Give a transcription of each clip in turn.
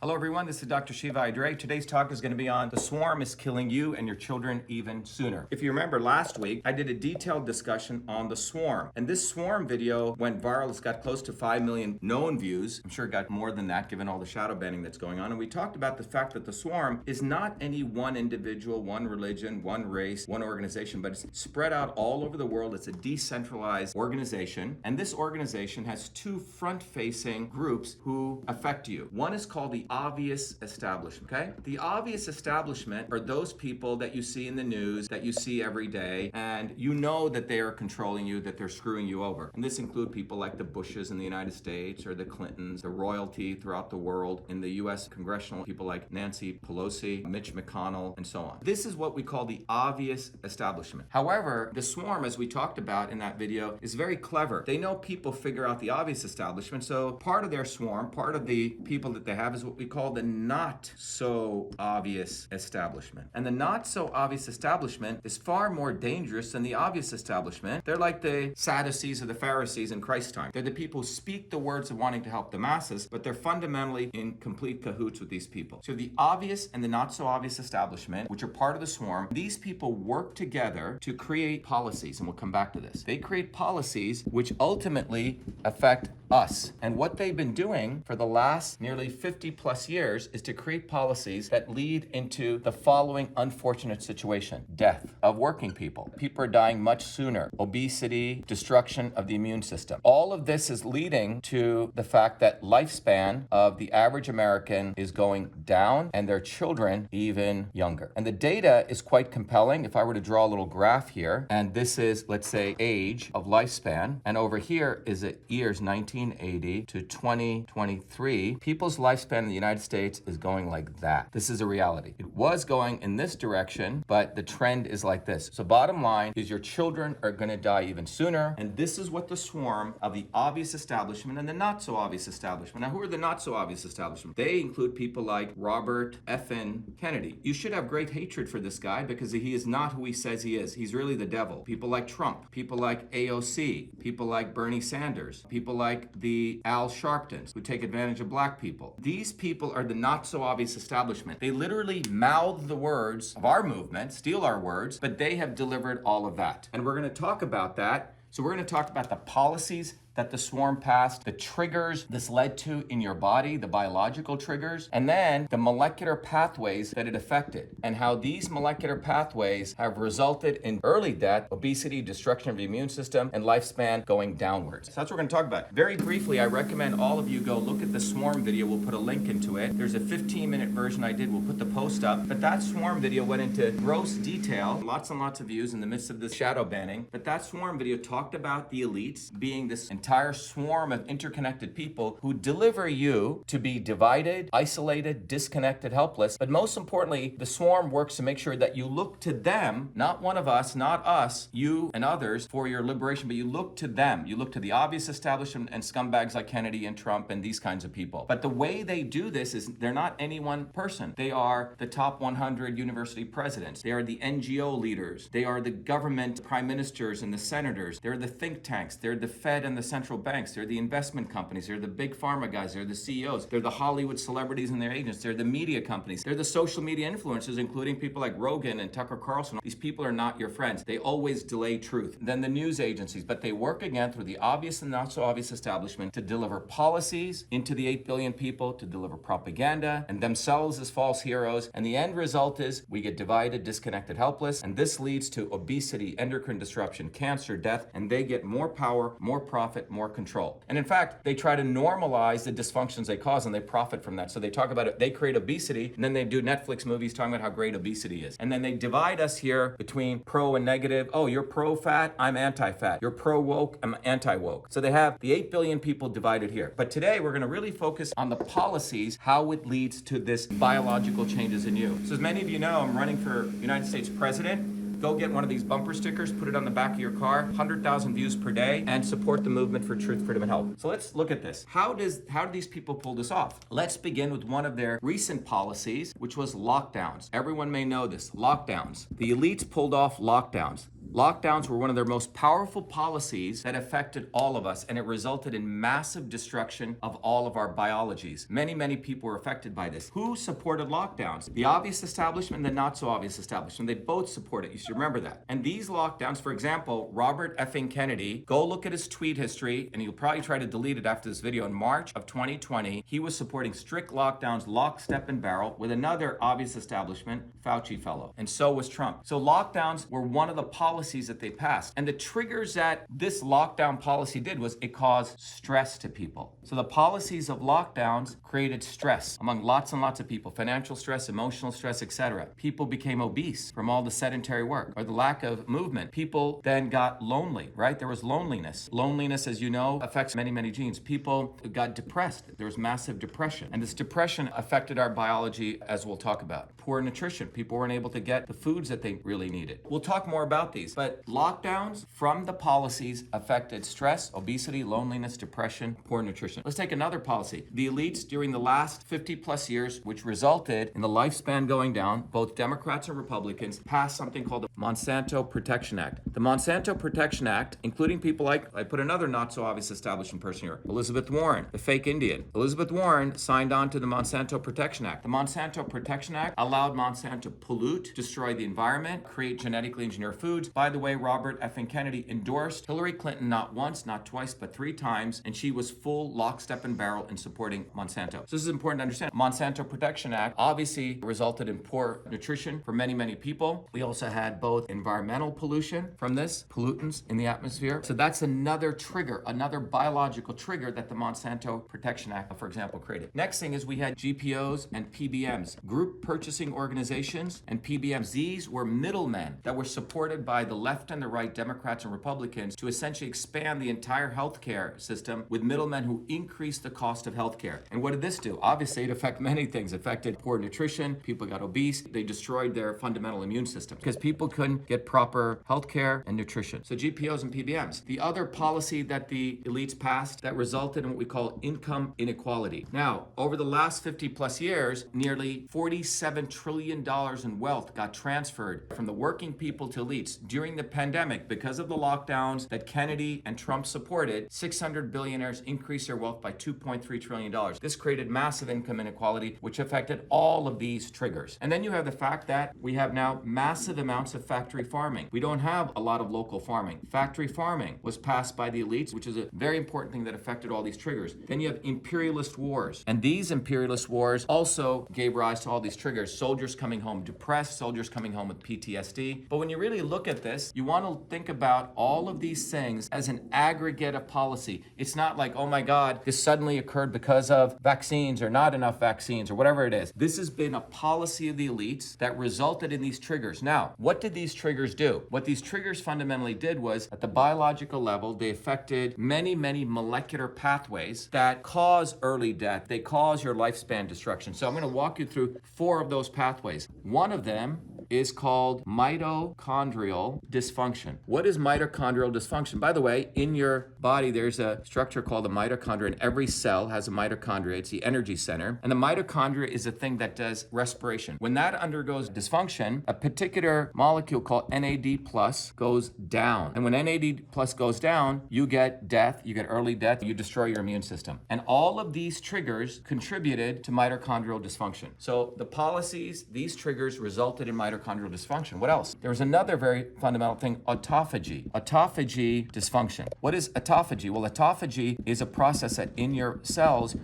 Hello everyone, this is Dr. Shiva Ayyadurai. Today's talk is going to be on the swarm is killing you and your children even sooner. If you remember last week, I did a detailed discussion on the swarm. And this swarm video went viral. It's got close to 5 million known views. I'm sure it got more than that given all the shadow banning that's going on. And we talked about the fact that the swarm is not any one individual, one religion, one race, one organization, but it's spread out all over the world. It's a decentralized organization. And this organization has two front-facing groups who affect you. One is called the obvious establishment, okay? The obvious establishment are those people that you see in the news, that you see every day, and you know that they are controlling you, that they're screwing you over. And this include people like the Bushes in the United States or the Clintons, the royalty throughout the world, in the US congressional people like Nancy Pelosi, Mitch McConnell, and so on. This is what we call the obvious establishment. However, the swarm, as we talked about in that video, is very clever. They know people figure out the obvious establishment, so part of their swarm, part of the people that they have is what we call the not so obvious establishment. And the not so obvious establishment is far more dangerous than the obvious establishment. They're like the Sadducees or the Pharisees in Christ's time. They're the people who speak the words of wanting to help the masses, but they're fundamentally in complete cahoots with these people. So the obvious and the not so obvious establishment, which are part of the swarm, these people work together to create policies, and we'll come back to this. They create policies which ultimately affect us. And what they've been doing for the last nearly 50 plus years is to create policies that lead into the following unfortunate situation: death of working people. People are dying much sooner. Obesity, destruction of the immune system. All of this is leading to the fact that lifespan of the average American is going down and their children even younger. And the data is quite compelling. If I were to draw a little graph here, and this is, let's say, age of lifespan, and over here is it years 1980 to 2023, people's lifespan in the United States is going like that. This is a reality. It was going in this direction, but the trend is like this. So bottom line is your children are going to die even sooner, and this is what the swarm of the obvious establishment and the not so obvious establishment. Now, who are the not so obvious establishment? They include people like Robert F.N. Kennedy. You should have great hatred for this guy because he is not who he says he is. He's really the devil. People like Trump, people like AOC, people like Bernie Sanders, people like the Al Sharptons who take advantage of black people. These people are the not so obvious establishment. They literally mouth the words of our movement, steal our words, but they have delivered all of that. And we're going to talk about that. So we're going to talk about the policies that the swarm passed, the triggers this led to in your body, the biological triggers, and then the molecular pathways that it affected, and how these molecular pathways have resulted in early death, obesity, destruction of the immune system, and lifespan going downwards. So that's what we're going to talk about. Very briefly, I recommend all of you go look at the swarm video. We'll put a link into it. There's a 15-minute version I did. We'll put the post up. But that swarm video went into gross detail, lots and lots of views in the midst of this shadow banning. But that swarm video talked about the elites being this entire swarm of interconnected people who deliver you to be divided, isolated, disconnected, helpless. But most importantly, the swarm works to make sure that you look to them, not one of us, not us, you and others, for your liberation, but you look to them. You look to the obvious establishment and scumbags like Kennedy and Trump and these kinds of people. But the way they do this is they're not any one person. They are the top 100 university presidents. They are the NGO leaders. They are the government prime ministers and the senators. They're the think tanks. They're the Fed and the central banks. They're the investment companies. They're the big pharma guys. They're the CEOs. They're the Hollywood celebrities and their agents. They're the media companies. They're the social media influencers, including people like Rogan and Tucker Carlson. These people are not your friends. They always delay truth. Then the news agencies, but they work again through the obvious and not so obvious establishment to deliver policies into the 8 billion people, to deliver propaganda and themselves as false heroes. And the end result is we get divided, disconnected, helpless. And this leads to obesity, endocrine disruption, cancer, death, and they get more power, more profit, more control. And in fact, they try to normalize the dysfunctions they cause and they profit from that. So they talk about it, they create obesity, and then they do Netflix movies talking about how great obesity is. And then they divide us here between pro and negative. Oh, you're pro-fat, I'm anti-fat. You're pro-woke, I'm anti-woke. So they have the 8 billion people divided here. But today we're going to really focus on the policies, how it leads to this biological changes in you. So as many of you know, I'm running for United States president. Go get one of these bumper stickers, put it on the back of your car, 100,000 views per day, and support the movement for truth, freedom, and health. So let's look at this. How do these people pull this off? Let's begin with one of their recent policies, which was lockdowns. Everyone may know this, lockdowns. The elites pulled off lockdowns. Lockdowns were one of their most powerful policies that affected all of us, and it resulted in massive destruction of all of our biologies. Many, many people were affected by this. Who supported lockdowns? The obvious establishment and the not so obvious establishment. They both support it. You should remember that. And these lockdowns, for example, Robert effing Kennedy, go look at his tweet history, and you'll probably try to delete it after this video. In March of 2020, he was supporting strict lockdowns, lock, step, and barrel with another obvious establishment, Fauci fellow. And so was Trump. So lockdowns were one of the policies that they passed. And the triggers that this lockdown policy did was it caused stress to people. So the policies of lockdowns created stress among lots and lots of people, financial stress, emotional stress, etc. People became obese from all the sedentary work or the lack of movement. People then got lonely, right? There was loneliness. Loneliness, as you know, affects many, many genes. People got depressed. There was massive depression. And this depression affected our biology, as we'll talk about. Poor nutrition. People weren't able to get the foods that they really needed. We'll talk more about these. But lockdowns from the policies affected stress, obesity, loneliness, depression, poor nutrition. Let's take another policy. The elites during the last 50 plus years, which resulted in the lifespan going down, both Democrats and Republicans passed something called the Monsanto Protection Act. The Monsanto Protection Act, including people like, I put another not so obvious establishment person here, Elizabeth Warren, the fake Indian. Elizabeth Warren signed on to the Monsanto Protection Act. The Monsanto Protection Act allowed Monsanto to pollute, destroy the environment, create genetically engineered foods. By the way, Robert effing Kennedy endorsed Hillary Clinton not once, not twice, but 3 times, and she was full lock, step, and barrel in supporting Monsanto. So this is important to understand. Monsanto Protection Act obviously resulted in poor nutrition for many, many people. We also had both environmental pollution from this, pollutants in the atmosphere. So that's another trigger, another biological trigger that the Monsanto Protection Act, for example, created. Next thing is we had GPOs and PBMs, group purchasing organizations and PBMs. These were middlemen that were supported by the left and the right, Democrats and Republicans, to essentially expand the entire healthcare system with middlemen who increased the cost of healthcare. And what did this do? Obviously, it affected many things. It affected poor nutrition. People got obese. They destroyed their fundamental immune system because people couldn't get proper healthcare and nutrition. So GPOs and PBMs. The other policy that the elites passed that resulted in what we call income inequality. Now, over the last 50 plus years, nearly $47 trillion in wealth got transferred from the working people to elites. During the pandemic, because of the lockdowns that Kennedy and Trump supported, 600 billionaires increased their wealth by $2.3 trillion. This created massive income inequality, which affected all of these triggers. And then you have the fact that we have now massive amounts of factory farming. We don't have a lot of local farming. Factory farming was passed by the elites, which is a very important thing that affected all these triggers. Then you have imperialist wars. And these imperialist wars also gave rise to all these triggers. Soldiers coming home depressed, soldiers coming home with PTSD. But when you really look at this, you want to think about all of these things as an aggregate of policy. It's not like, oh my God, this suddenly occurred because of vaccines or not enough vaccines or whatever it is. This has been a policy of the elites that resulted in these triggers. Now, what did these triggers do? What these triggers fundamentally did was, at the biological level, they affected many, many molecular pathways that cause early death. They cause your lifespan destruction. So I'm going to walk you through 4 of those pathways. One of them is called mitochondrial dysfunction. What is mitochondrial dysfunction? By the way, in your body, there's a structure called the mitochondria, and every cell has a mitochondria. It's the energy center. And the mitochondria is a thing that does respiration. When that undergoes dysfunction, a particular molecule called NAD plus goes down. And when NAD plus goes down, you get death, you get early death, you destroy your immune system. And all of these triggers contributed to mitochondrial dysfunction. So the policies, these triggers resulted in mitochondrial dysfunction. What else? There was another very fundamental thing, autophagy. Autophagy dysfunction. What is autophagy? Well, autophagy is a process that in your cells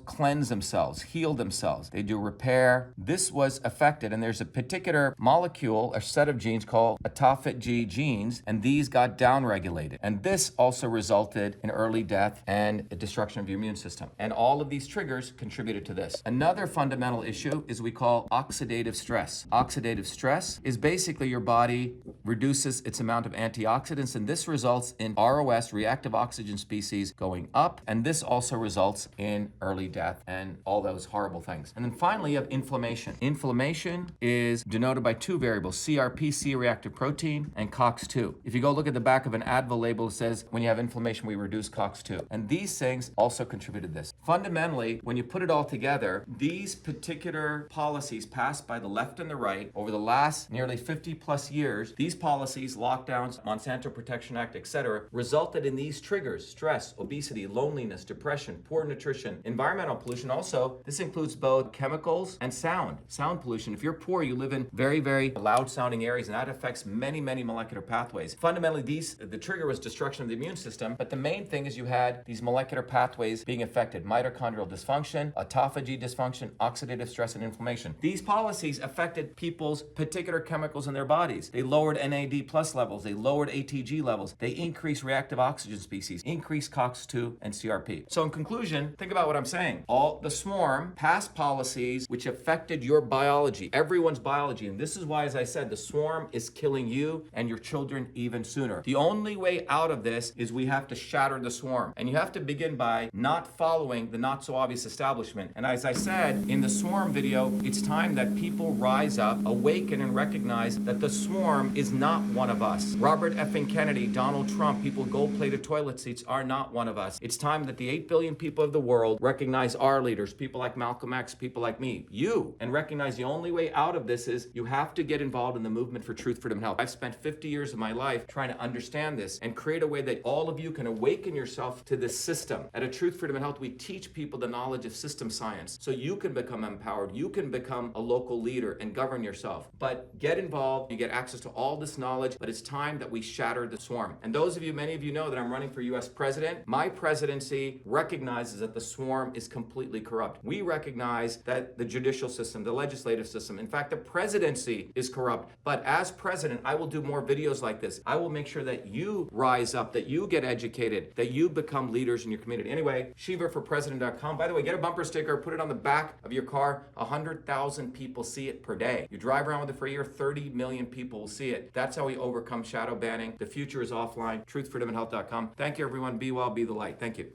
cleanse themselves, heal themselves. They do repair. This was affected, and there's a particular molecule, a set of genes called autophagy genes, and these got downregulated. And this also resulted in early death and a destruction of your immune system. And all of these triggers contributed to this. Another fundamental issue is we call oxidative stress. Oxidative stress is basically your body reduces its amount of antioxidants, and this results in ROS, reactive oxygen species, going up, and this also results in early death and all those horrible things. And then finally, you have inflammation. Inflammation is denoted by 2 variables, CRP, C-reactive protein, and COX-2. If you go look at the back of an Advil label, it says when you have inflammation, we reduce COX-2. And these things also contributed to this. Fundamentally, when you put it all together, these particular policies passed by the left and the right over over the last nearly 50 plus years, these policies, lockdowns, Monsanto Protection Act, etc., resulted in these triggers: stress, obesity, loneliness, depression, poor nutrition, environmental pollution. Also, this includes both chemicals and sound pollution. If you're poor, you live in very, very loud sounding areas, and that affects many, many molecular pathways. Fundamentally, the trigger was destruction of the immune system, but the main thing is you had these molecular pathways being affected: mitochondrial dysfunction, autophagy dysfunction, oxidative stress, and inflammation. These policies affected people's particular chemicals in their bodies. They lowered NAD plus levels, they lowered ATG levels, they increased reactive oxygen species, increased COX-2 and CRP. So in conclusion, think about what I'm saying. All the swarm passed policies which affected your biology, everyone's biology, and this is why, as I said, the swarm is killing you and your children even sooner. The only way out of this is we have to shatter the swarm, and you have to begin by not following the not so obvious establishment. And as I said in the swarm video, it's time that people rise up, awaken, and recognize that the swarm is not one of us. Robert effing Kennedy, Donald Trump, people with gold-plated toilet seats are not one of us. It's time that the 8 billion people of the world recognize our leaders, people like Malcolm X, people like me, you, and recognize the only way out of this is you have to get involved in the movement for truth, freedom, and health. I've spent 50 years of my life trying to understand this and create a way that all of you can awaken yourself to this system. At A Truth, Freedom, and Health, we teach people the knowledge of system science so you can become empowered, you can become a local leader and govern yourself. But get involved, you get access to all this knowledge, but it's time that we shatter the swarm. And those of you, many of you know that I'm running for US president. My presidency recognizes that the swarm is completely corrupt. We recognize that the judicial system, the legislative system, in fact, the presidency is corrupt. But as president, I will do more videos like this. I will make sure that you rise up, that you get educated, that you become leaders in your community. Anyway, ShivaForPresident.com. By the way, get a bumper sticker, put it on the back of your car. 100,000 people see it per day. You drive around with it for a year, 30 million people will see it. That's how we overcome shadow banning. The future is offline. TruthFreedomAndHealth.com. Thank you, everyone. Be well, be the light. Thank you.